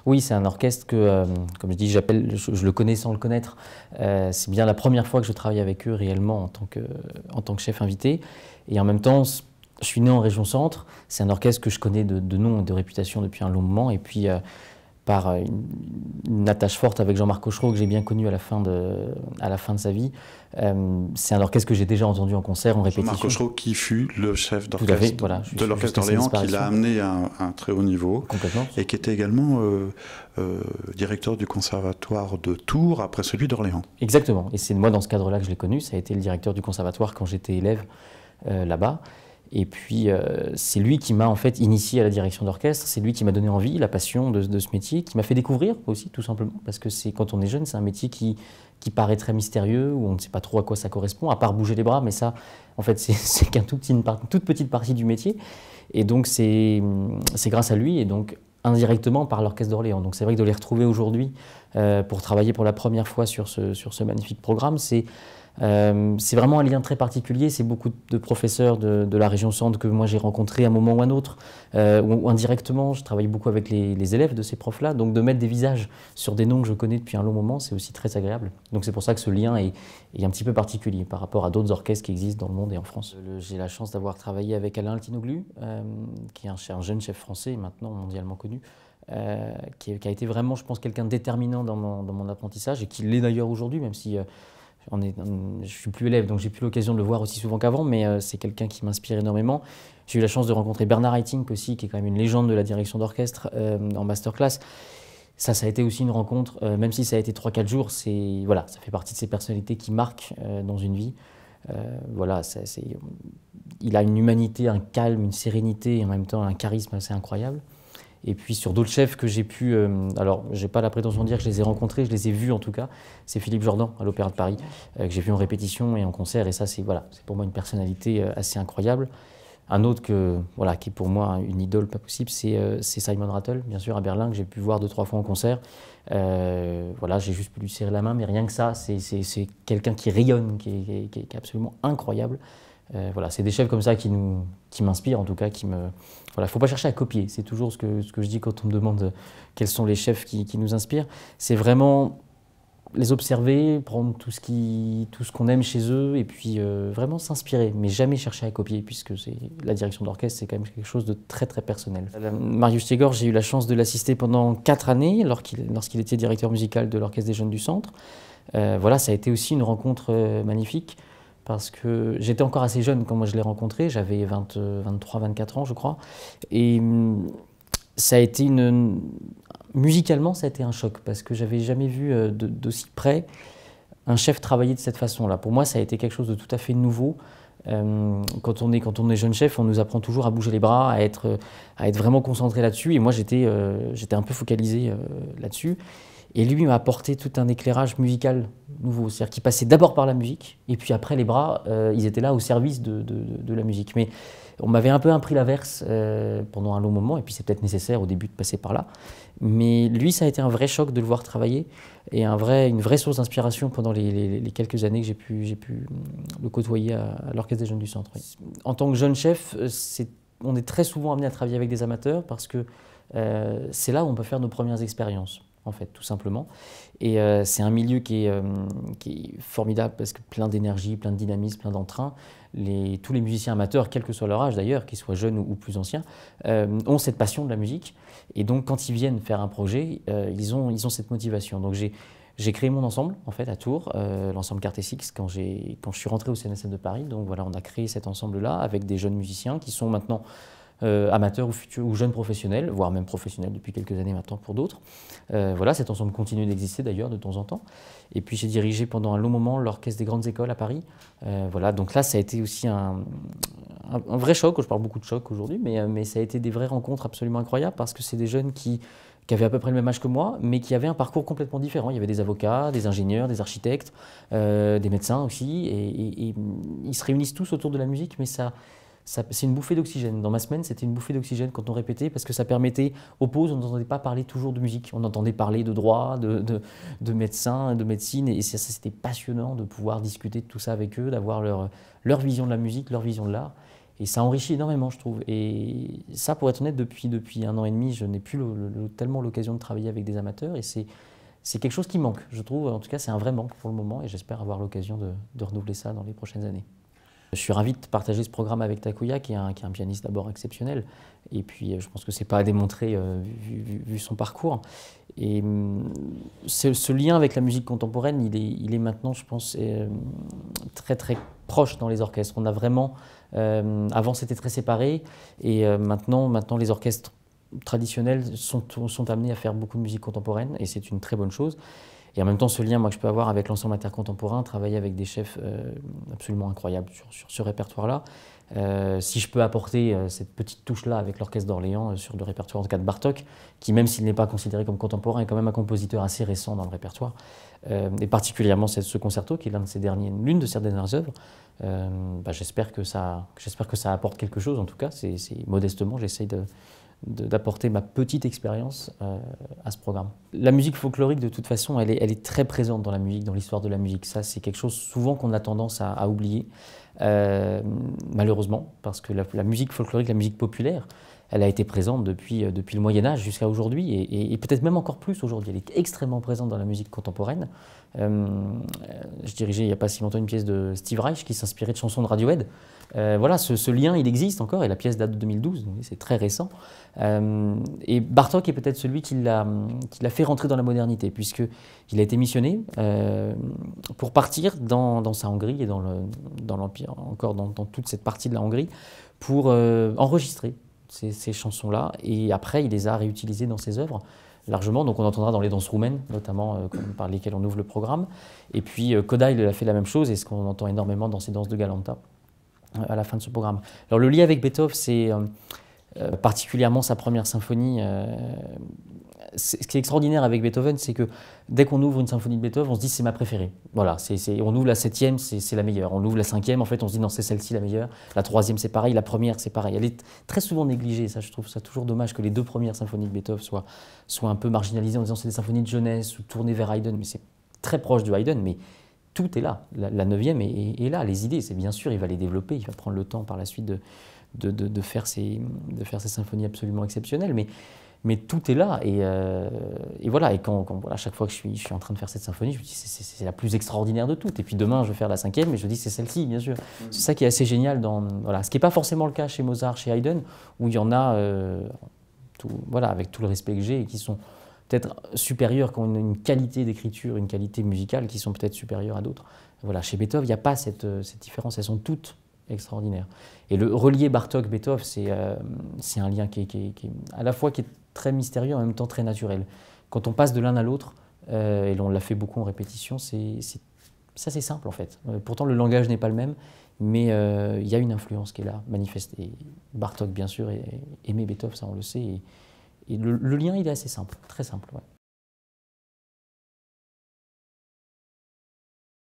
Oui, c'est un orchestre que, comme je dis, je le connais sans le connaître. C'est bien la première fois que je travaille avec eux réellement en tant que chef invité. Et en même temps, je suis né en région centre. C'est un orchestre que je connais de nom et de réputation depuis un long moment. Et puis, par une attache forte avec Jean-Marc Auchereau que j'ai bien connu à la fin de sa vie. C'est un orchestre que j'ai déjà entendu en concert, en répétition. Jean-Marc Auchereau qui fut le chef Tout à fait, d'orchestre voilà, de l'Orchestre d'Orléans, qui l'a amené à un très haut niveau. Complètement. Et qui était également directeur du conservatoire de Tours après celui d'Orléans. Exactement, et c'est moi dans ce cadre-là que je l'ai connu. Ça a été le directeur du conservatoire quand j'étais élève là-bas. Et puis, c'est lui qui m'a en fait initié à la direction d'orchestre, c'est lui qui m'a donné envie, la passion de ce métier, qui m'a fait découvrir aussi, tout simplement, parce que quand on est jeune, c'est un métier qui paraît très mystérieux, où on ne sait pas trop à quoi ça correspond, à part bouger les bras, mais ça, en fait, c'est qu'une toute petite partie du métier. Et donc, c'est grâce à lui, et donc indirectement par l'Orchestre d'Orléans. Donc, c'est vrai que de les retrouver aujourd'hui pour travailler pour la première fois sur ce magnifique programme, c'est vraiment un lien très particulier. C'est beaucoup de professeurs de la région centre que moi j'ai rencontrés à un moment ou à un autre, ou indirectement. Je travaille beaucoup avec les élèves de ces profs-là, donc de mettre des visages sur des noms que je connais depuis un long moment, c'est aussi très agréable. Donc c'est pour ça que ce lien est un petit peu particulier par rapport à d'autres orchestres qui existent dans le monde et en France. J'ai la chance d'avoir travaillé avec Alain Altinoglu, qui est un jeune chef français, maintenant mondialement connu, qui a été vraiment, je pense, quelqu'un de déterminant dans mon apprentissage, et qui l'est d'ailleurs aujourd'hui, même si je ne suis plus élève, donc j'ai plus l'occasion de le voir aussi souvent qu'avant, mais c'est quelqu'un qui m'inspire énormément. J'ai eu la chance de rencontrer Bernard Haitink aussi, qui est quand même une légende de la direction d'orchestre, en masterclass. Ça a été aussi une rencontre, même si ça a été 3-4 jours, voilà, ça fait partie de ces personnalités qui marquent dans une vie. Voilà, il a une humanité, un calme, une sérénité, et en même temps un charisme assez incroyable. Et puis sur d'autres chefs que j'ai pu, alors j'ai pas la prétention de dire que je les ai rencontrés, je les ai vus en tout cas, c'est Philippe Jordan à l'Opéra de Paris, que j'ai vu en répétition et en concert, et ça c'est pour moi une personnalité assez incroyable. Un autre qui est pour moi une idole pas possible, c'est Simon Rattle, bien sûr, à Berlin, que j'ai pu voir 2-3 fois en concert. Voilà, j'ai juste pu lui serrer la main, mais rien que ça, c'est quelqu'un qui rayonne, qui est absolument incroyable. Voilà, c'est des chefs comme ça qui m'inspirent, en tout cas, Voilà, faut pas chercher à copier. C'est toujours ce que je dis quand on me demande quels sont les chefs qui nous inspirent. C'est vraiment les observer, prendre tout ce qu'on aime chez eux, et puis vraiment s'inspirer, mais jamais chercher à copier, puisque la direction d'orchestre, c'est quand même quelque chose de très très personnel. Marius Tegor, j'ai eu la chance de l'assister pendant 4 années, lorsqu'il était directeur musical de l'Orchestre des Jeunes du Centre. Voilà, ça a été aussi une rencontre magnifique, parce que j'étais encore assez jeune quand moi je l'ai rencontré, j'avais 23-24 ans je crois, et ça a été musicalement ça a été un choc, parce que j'avais jamais vu d'aussi près un chef travailler de cette façon-là. Pour moi ça a été quelque chose de tout à fait nouveau. Quand on est jeune chef, on nous apprend toujours à bouger les bras, à être vraiment concentré là-dessus, et moi j'étais un peu focalisé là-dessus. Et lui m'a apporté tout un éclairage musical nouveau, c'est-à-dire qu'il passait d'abord par la musique, et puis après les bras, ils étaient là au service de la musique. Mais on m'avait un peu appris l'inverse pendant un long moment, et puis c'est peut-être nécessaire au début de passer par là. Mais lui, ça a été un vrai choc de le voir travailler, et une vraie source d'inspiration pendant les quelques années que j'ai pu le côtoyer à l'Orchestre des Jeunes du Centre. Oui. En tant que jeune chef, on est très souvent amené à travailler avec des amateurs, parce que c'est là où on peut faire nos premières expériences, en fait, tout simplement. Et c'est un milieu qui est formidable, parce que plein d'énergie, plein de dynamisme, plein d'entrain. Tous les musiciens amateurs, quel que soit leur âge d'ailleurs, qu'ils soient jeunes ou plus anciens, ont cette passion de la musique. Et donc, quand ils viennent faire un projet, ils ont cette motivation. Donc, j'ai créé mon ensemble, en fait, à Tours, l'ensemble Cartésix, quand je suis rentré au CNSM de Paris. Donc voilà, on a créé cet ensemble-là avec des jeunes musiciens qui sont maintenant amateurs ou jeunes professionnels, voire même professionnels depuis quelques années maintenant pour d'autres. Voilà, cet ensemble continue d'exister d'ailleurs de temps en temps. Et puis j'ai dirigé pendant un long moment l'Orchestre des Grandes Écoles à Paris. Voilà, donc là ça a été aussi un vrai choc. Je parle beaucoup de choc aujourd'hui, mais ça a été des vraies rencontres absolument incroyables, parce que c'est des jeunes qui avaient à peu près le même âge que moi, mais qui avaient un parcours complètement différent. Il y avait des avocats, des ingénieurs, des architectes, des médecins aussi, et ils se réunissent tous autour de la musique, mais c'est une bouffée d'oxygène. Dans ma semaine, c'était une bouffée d'oxygène quand on répétait, parce que ça permettait, aux pauses, on n'entendait pas parler toujours de musique. On entendait parler de droit, de médecins, de médecine, et ça c'était passionnant de pouvoir discuter de tout ça avec eux, d'avoir leur vision de la musique, leur vision de l'art. Et ça enrichit énormément, je trouve. Et ça, pour être honnête, depuis 1 an et demi, je n'ai plus tellement l'occasion de travailler avec des amateurs. Et c'est quelque chose qui manque, je trouve. En tout cas, c'est un vrai manque pour le moment. Et j'espère avoir l'occasion de renouveler ça dans les prochaines années. Je suis ravi de partager ce programme avec Takuya, qui est un pianiste d'abord exceptionnel. Et puis, je pense que c'est pas à démontrer vu son parcours. Et ce lien avec la musique contemporaine, il est maintenant, je pense, très très proche dans les orchestres. On a vraiment, avant c'était très séparé, et maintenant les orchestres traditionnels sont amenés à faire beaucoup de musique contemporaine, et c'est une très bonne chose. Et en même temps, ce lien que je peux avoir avec l'ensemble intercontemporain, travailler avec des chefs absolument incroyables sur ce répertoire-là. Si je peux apporter cette petite touche-là avec l'Orchestre d'Orléans sur le répertoire en tout cas de Bartók, qui même s'il n'est pas considéré comme contemporain, est quand même un compositeur assez récent dans le répertoire, et particulièrement ce concerto, qui est l'une de ses dernières œuvres. J'espère que ça apporte quelque chose, en tout cas. C'est modestement, j'essaye d'apporter ma petite expérience à ce programme. La musique folklorique, de toute façon, elle est très présente dans la musique, dans l'histoire de la musique. Ça, c'est quelque chose souvent qu'on a tendance à oublier, malheureusement, parce que la musique folklorique, la musique populaire, elle a été présente depuis le Moyen-Âge jusqu'à aujourd'hui, et peut-être même encore plus aujourd'hui. Elle est extrêmement présente dans la musique contemporaine. Je dirigeais il n'y a pas si longtemps une pièce de Steve Reich qui s'inspirait de chansons de Radiohead. Voilà, ce lien, il existe encore, et la pièce date de 2012, donc c'est très récent. Et Bartók est peut-être celui qui l'a fait rentrer dans la modernité, puisqu'il a été missionné pour partir dans sa Hongrie et dans l'Empire, encore dans toute cette partie de la Hongrie, pour enregistrer ces chansons-là, et après il les a réutilisées dans ses œuvres largement. Donc on entendra dans les danses roumaines, notamment par lesquelles on ouvre le programme. Et puis Kodály a fait la même chose, et ce qu'on entend énormément dans ces danses de Galanta à la fin de ce programme. Alors le lien avec Beethoven, c'est particulièrement sa première symphonie. Ce qui est extraordinaire avec Beethoven, c'est que dès qu'on ouvre une symphonie de Beethoven, on se dit c'est ma préférée. Voilà, on ouvre la 7e, c'est la meilleure. On ouvre la 5e, en fait, on se dit non, c'est celle-ci la meilleure. La 3e, c'est pareil. La première, c'est pareil. Elle est très souvent négligée. Ça, je trouve ça toujours dommage que les 2 premières symphonies de Beethoven soient un peu marginalisées en disant c'est des symphonies de jeunesse ou tournées vers Haydn. Mais c'est très proche de Haydn, mais tout est là. La 9e est là. Les idées, c'est bien sûr, il va les développer. Il va prendre le temps par la suite de faire ces symphonies absolument exceptionnelles. Mais tout est là, et voilà. Et à chaque fois que je suis en train de faire cette symphonie, je me dis c'est la plus extraordinaire de toutes. Et puis demain, je vais faire la 5e, et je dis c'est celle-ci, bien sûr. C'est ça qui est assez génial voilà. Ce qui n'est pas forcément le cas chez Mozart, chez Haydn, où il y en a, voilà, avec tout le respect que j'ai, et qui sont peut-être supérieurs, qui ont une qualité d'écriture, une qualité musicale qui sont peut-être supérieures à d'autres. Voilà, chez Beethoven, il n'y a pas cette différence. Elles sont toutes extraordinaires. Et le relier Bartók-Beethoven, c'est un lien qui est à la fois qui est très mystérieux, en même temps très naturel. Quand on passe de l'un à l'autre, et on l'a fait beaucoup en répétition, c'est simple en fait. Pourtant le langage n'est pas le même, mais il y a une influence qui est là, manifeste. Et Bartók bien sûr aimait Beethoven, ça on le sait, et le lien il est assez simple, très simple. Ouais.